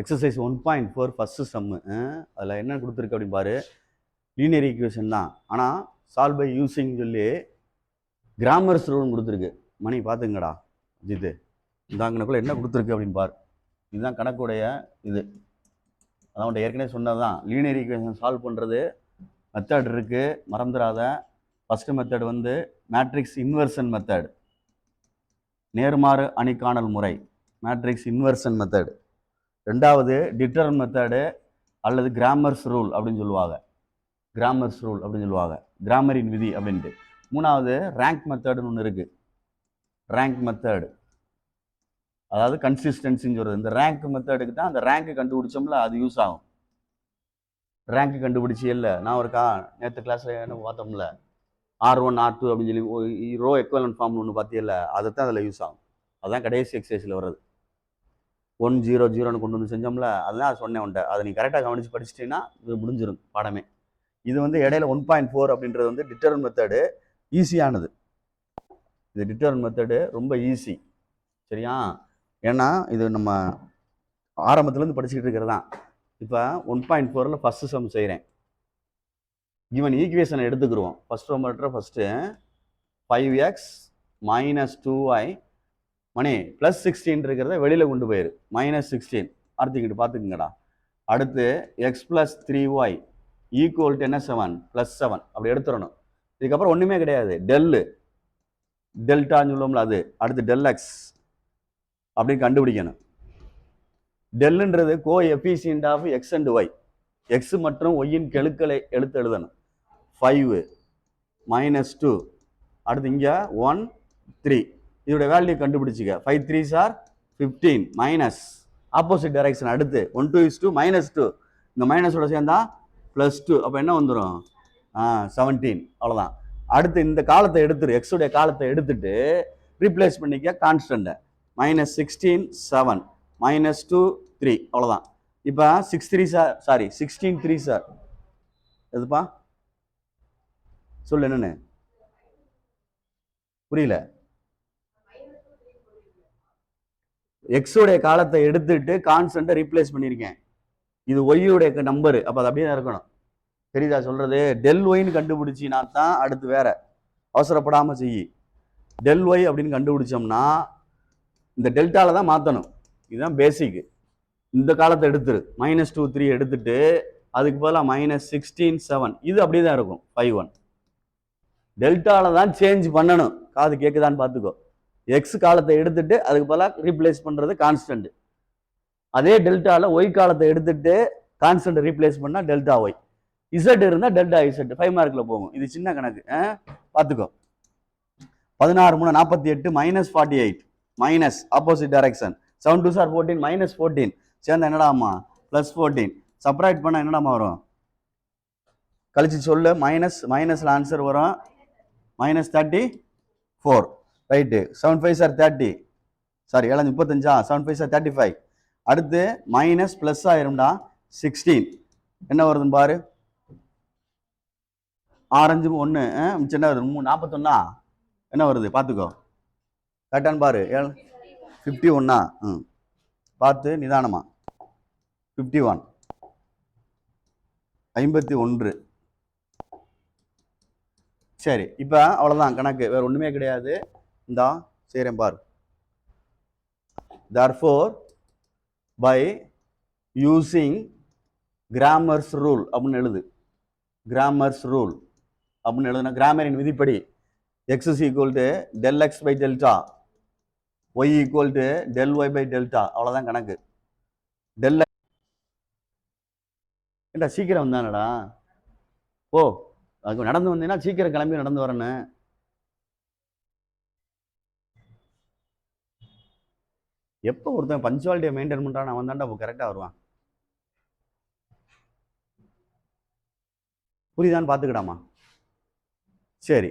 Exercise 1.4 first சம்மு. அதில் என்ன கொடுத்துருக்கு அப்படின்னு பாரு. லீனியர் ஈக்குவேஷன் தான், ஆனால் சால்வ் பை யூஸிங் சொல்லி கிராமர்ஸ் ரூல்னு கொடுத்துருக்கு. மணி பார்த்துங்கடா இது இந்தாங்கனக்குள்ள என்ன கொடுத்துருக்கு அப்படின்னு பாரு. இதுதான் கணக்குடைய இது. அதான் உன்ட்ட ஏற்கனவே சொன்னது தான். லீனியர் ஈக்குவேஷன் சால்வ் பண்ணுறது மெத்தட் இருக்குது, மறந்துடாத. ஃபஸ்ட்டு மெத்தட் வந்து மேட்ரிக்ஸ் இன்வர்ஷன் மெத்தட், நேர்மாறு அணிக்காணல் முறை, மேட்ரிக்ஸ் இன்வர்ஷன் மெத்தட். ரெண்டாவது டிட்டர்ன் மெத்தடு அல்லது கிராமர்ஸ் ரூல் அப்படின்னு சொல்லுவாங்க. கிராமர்ஸ் ரூல் அப்படின்னு சொல்லுவாங்க, கிராமரின் விதி அப்படின்ட்டு. மூணாவது ரேங்க் மெத்தடுன்னு ஒன்று இருக்குது. ரேங்க் மெத்தடு அதாவது கன்சிஸ்டன்சின்னு சொல்கிறது. இந்த ரேங்க் மெத்தடுக்கு தான் அந்த ரேங்க்கு கண்டுபிடிச்சோம்ல அது யூஸ் ஆகும். ரேங்க்கு கண்டுபிடிச்சி இல்லை நான் ஒருக்கா நேற்று கிளாஸில் என்ன பார்த்தோம்ல, R1 R2 அப்படின்னு சொல்லி ரோ எக்வலன்ட் ஃபார்ம் ஒன்று பார்த்தியல்ல, அதை தான் அதில் யூஸ் ஆகும். அதுதான் கடைசி எக்ஸசைஸில் வர்றது. 1 0 0ன்னு கொண்டு வந்து செஞ்சோம்ல, அதுதான் சொன்னேன் உன்ட்ட. அதை நீ கரெக்டாக கவனித்து படிச்சிட்டிங்கன்னா இது முடிஞ்சிடும் பாடமே. இது வந்து இடையில 1.4 அப்படின்றது வந்து டிட்டர்ன் மெத்தடு, ஈஸியானது. இது டிட்டர்ன் மெத்தடு ரொம்ப ஈஸி, சரியா? ஏன்னா இது நம்ம ஆரம்பத்துலேருந்து படிச்சுக்கிட்டு இருக்கிறது தான். இப்போ 1.4ல் ஃபஸ்ட்டு சம் செய்கிறேன். இவன் ஈக்குவேஷனை எடுத்துக்கிடுவோம். ஃபஸ்ட் ரோமேட்டரை ஃபஸ்ட்டு 5x - 2y மணி +16 இருக்கிறத வெளியில் கொண்டு போயிரு, -16 அடுத்துக்கிட்டு பார்த்துக்குங்கடா. அடுத்து x + 3y ஈக்குவல் டு என்ன 7 +7 அப்படி எடுத்துடணும். இதுக்கப்புறம் ஒன்றுமே கிடையாது. டெல்டான்னு சொல்லுவோம்ல அது. அடுத்து ΔX அப்படின்னு கண்டுபிடிக்கணும். டெல்லுன்றது coefficient of X and Y, X மற்றும் ஒய்யின் கெழுக்களை எழுதணும். 5 -2 அடுத்து இங்கே 1 3 இதோட வேல்யூ கண்டுபிடிச்சிக்க. 5 3s are 15 minus opposite direction. அடுத்து 1 2 is 2 -2 இந்த மைனஸோட சேர்ந்தா +2 அப்போ என்ன வந்துடும் 17 அவ்வளோதான். அடுத்து இந்த காலத்தை எடுத்துரு, எக்ஸுடைய காலத்தை எடுத்துட்டு ரீப்ளேஸ் பண்ணிக்க கான்ஸ்டன்ட்டை. -16 7 -2 3 அவ்வளோதான். இப்போ 6 3s சாரி 16 3s எதுப்பா சொல்லு என்னன்னு புரியல. எக்ஸுடைய காலத்தை எடுத்துட்டு கான்ஸ்டன்ட்டை ரீப்ளேஸ் பண்ணியிருக்கேன். இது ஒய்யுடைய நம்பரு, அப்போ அது அப்படியே தான் இருக்கணும். தெரியுதா சொல்றது? டெல் ஒய்ன்னு கண்டுபிடிச்சினா தான் அடுத்து வேற, அவசரப்படாமல் செய்யி. டெல் ஒய் அப்படின்னு கண்டுபிடிச்சோம்னா இந்த டெல்டாவில் தான் மாற்றணும். இதுதான் பேசிக்கு. இந்த காலத்தை எடுத்துரு, -2 3 எடுத்துட்டு அதுக்கு பதிலாக -16 7 இது அப்படியே தான் இருக்கும் 5 1. டெல்டாவில் தான் சேஞ்ச் பண்ணணும். காது கேட்குதான்னு பார்த்துக்கோ. எக்ஸ் காலத்தை எடுத்துட்டு அதுக்கு பதிலாக ரீப்ளேஸ் பண்ணுறது கான்ஸ்டன்ட். அதே டெல்டாவில் ஒய் காலத்தை எடுத்துட்டு கான்ஸ்டன்ட் ரீப்ளேஸ் பண்ணால் டெல்டா ஒய். இசட் இருந்தால் டெல்டா இசட் 5 மார்க்கில் போகும். இது சின்ன கணக்கு, பார்த்துக்கோ. 16 3 48 -48 minus opposite direction. 7 2s are 14 -14 சேர்ந்தா என்னடாமா +14. செப்பரேட் பண்ணால் என்னடாமா வரும்? கழிச்சு சொல்லு. மைனஸில் ஆன்சர் வரும் -34 right. 7 5s are 30 sorry 7 35 7 5s are 35. அடுத்து மைனஸ் ப்ளஸ் ஆயிரும்டா 16 என்ன வருதுன்னு பாரு. 6 5 1 மிச்சம் என்ன வருது 41 என்ன வருது பார்த்துக்கோ. கரெக்டான்னு பாரு. 51 பார்த்து நிதானமா. 51 51 சரி. இப்போ அவ்வளோதான் கணக்கு, வேற ஒன்றுமே கிடையாது. இந்தா செய்கிறேன் பாரு. therefore by using grammars rule அப்படின்னு எழுது. கிராமர்ஸ் ரூல் அப்படின்னு எழுதுனா கிராமரின் விதிப்படி x is equal to ΔX by delta, y equal to ΔY by delta அவ்வளோதான் கணக்கு. டெல் ஏண்டா சீக்கிரம் வந்தானடா. ஓ அதுக்கு நடந்து வந்தீங்கன்னா சீக்கிரம் கிளம்பி நடந்து வரேன்னு. எப்போ ஒருத்தன் பஞ்சுவாலிட்டியை மெயின்டைன் பண்ணுறான் அவன் தான்டா கரெக்டாக வருவான். புரியுதான்னு பார்த்துக்கிடாமா? சரி.